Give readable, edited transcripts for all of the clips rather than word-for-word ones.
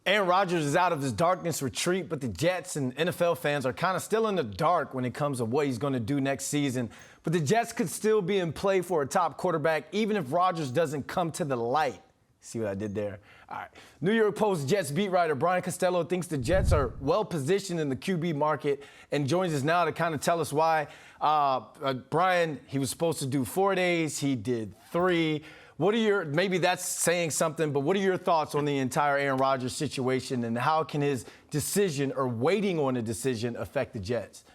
Aaron Rodgers is out of his darkness retreat, but the Jets and NFL fans are kind of still in the dark when it comes to what he's going to do next season. But the Jets could still be in play for a top quarterback, even if Rodgers doesn't come to the light. See what I did there? All right. New York Post Jets beat writer Brian Costello thinks the Jets are well-positioned in the QB market and joins us now to kind of tell us why. Brian, he was supposed to do 4 days. He did 3. Maybe that's saying something, but what are your thoughts on the entire Aaron Rodgers situation, and how can his decision or waiting on a decision affect the Jets?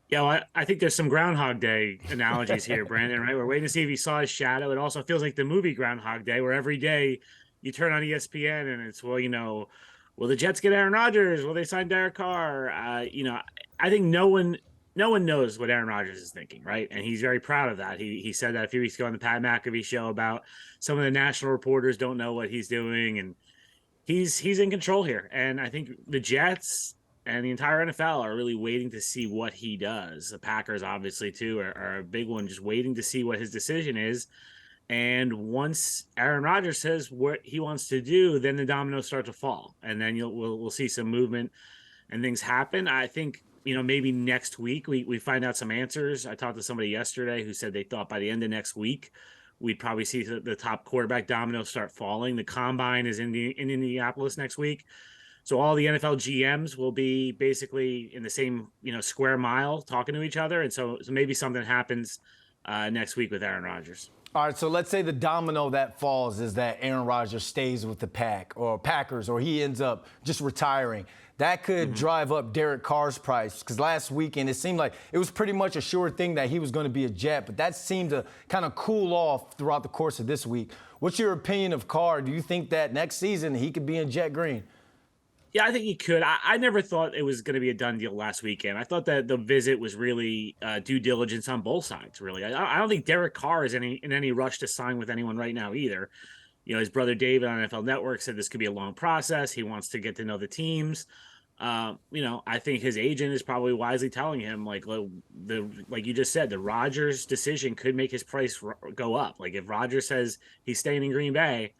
Yeah, well, I think there's some Groundhog Day analogies here, Brandon, right? We're waiting to see if he saw his shadow. It also feels like the movie Groundhog Day, where every day you turn on ESPN and it's, will the Jets get Aaron Rodgers? Will they sign Derek Carr? I think no one knows what Aaron Rodgers is thinking, right? And he's very proud of that. He said that a few weeks ago on the Pat McAfee show about some of the national reporters don't know what he's doing, and he's in control here. And I think the Jets and the entire NFL are really waiting to see what he does. The Packers, obviously, too, are a big one, just waiting to see what his decision is. And once Aaron Rodgers says what he wants to do, then the dominoes start to fall, and then we'll see some movement and things happen. I think, maybe next week we find out some answers. I talked to somebody yesterday who said they thought by the end of next week we'd probably see the top quarterback dominoes start falling. The combine is in Indianapolis next week. So all the NFL GMs will be basically in the same, square mile talking to each other. And so maybe something happens next week with Aaron Rodgers. All right, so let's say the domino that falls is that Aaron Rodgers stays with the Packers, or he ends up just retiring. That could drive up Derek Carr's price, because last weekend it seemed like it was pretty much a sure thing that he was going to be a Jet, but that seemed to kind of cool off throughout the course of this week. What's your opinion of Carr? Do you think that next season he could be in Jet green? Yeah, I think he could. I never thought it was going to be a done deal last weekend. I thought that the visit was really due diligence on both sides, really. I don't think Derek Carr is in any rush to sign with anyone right now either. His brother David on NFL Network said this could be a long process. He wants to get to know the teams. I think his agent is probably wisely telling him, like you just said, the Rodgers decision could make his price go up. Like if Rodgers says he's staying in Green Bay,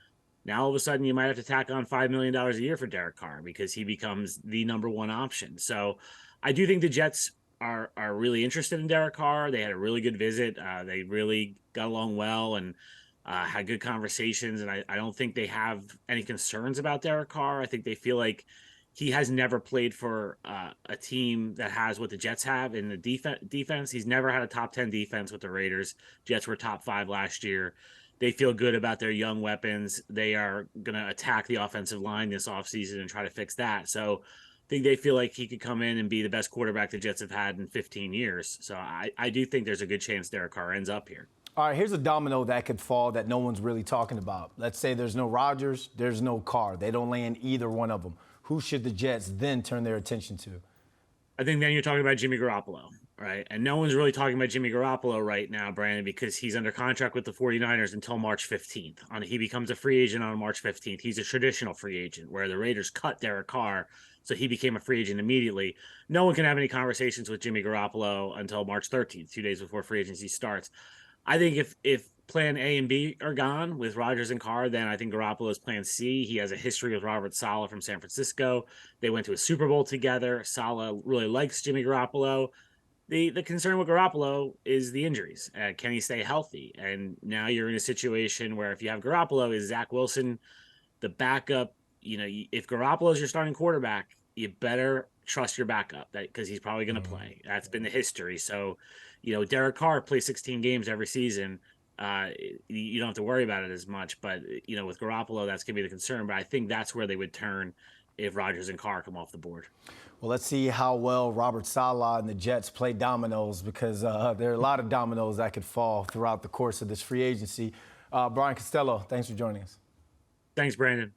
now all of a sudden you might have to tack on $5 million a year for Derek Carr because he becomes the number one option. So I do think the Jets are really interested in Derek Carr. They had a really good visit. They really got along well and had good conversations. And I don't think they have any concerns about Derek Carr. I think they feel like he has never played for a team that has what the Jets have in the defense. He's never had a top 10 defense with the Raiders. Jets were top 5 last year. They feel good about their young weapons. They are going to attack the offensive line this offseason and try to fix that. So I think they feel like he could come in and be the best quarterback the Jets have had in 15 years. So I do think there's a good chance Derek Carr ends up here. All right, here's a domino that could fall that no one's really talking about. Let's say there's no Rodgers, there's no Carr. They don't land either one of them. Who should the Jets then turn their attention to? I think then you're talking about Jimmy Garoppolo, right? And no one's really talking about Jimmy Garoppolo right now, Brandon, because he's under contract with the 49ers until March 15th. He becomes a free agent on March 15th. He's a traditional free agent where the Raiders cut Derek Carr, so he became a free agent immediately. No one can have any conversations with Jimmy Garoppolo until March 13th, 2 days before free agency starts. I think if plan A and B are gone with Rodgers and Carr, then I think Garoppolo is plan C. He has a history with Robert Saleh from San Francisco. They went to a Super Bowl together. Saleh really likes Jimmy Garoppolo. The concern with Garoppolo is the injuries. Can he stay healthy? And now you're in a situation where if you have Garoppolo, is Zach Wilson the backup? If Garoppolo is your starting quarterback, you better trust your backup because he's probably going to play. That's been the history. So, Derek Carr plays 16 games every season. You don't have to worry about it as much, but with Garoppolo, that's going to be the concern. But I think that's where they would turn if Rodgers and Carr come off the board. Well, let's see how well Robert Saleh and the Jets play dominoes, because there are a lot of dominoes that could fall throughout the course of this free agency. Brian Costello, thanks for joining us. Thanks, Brandon.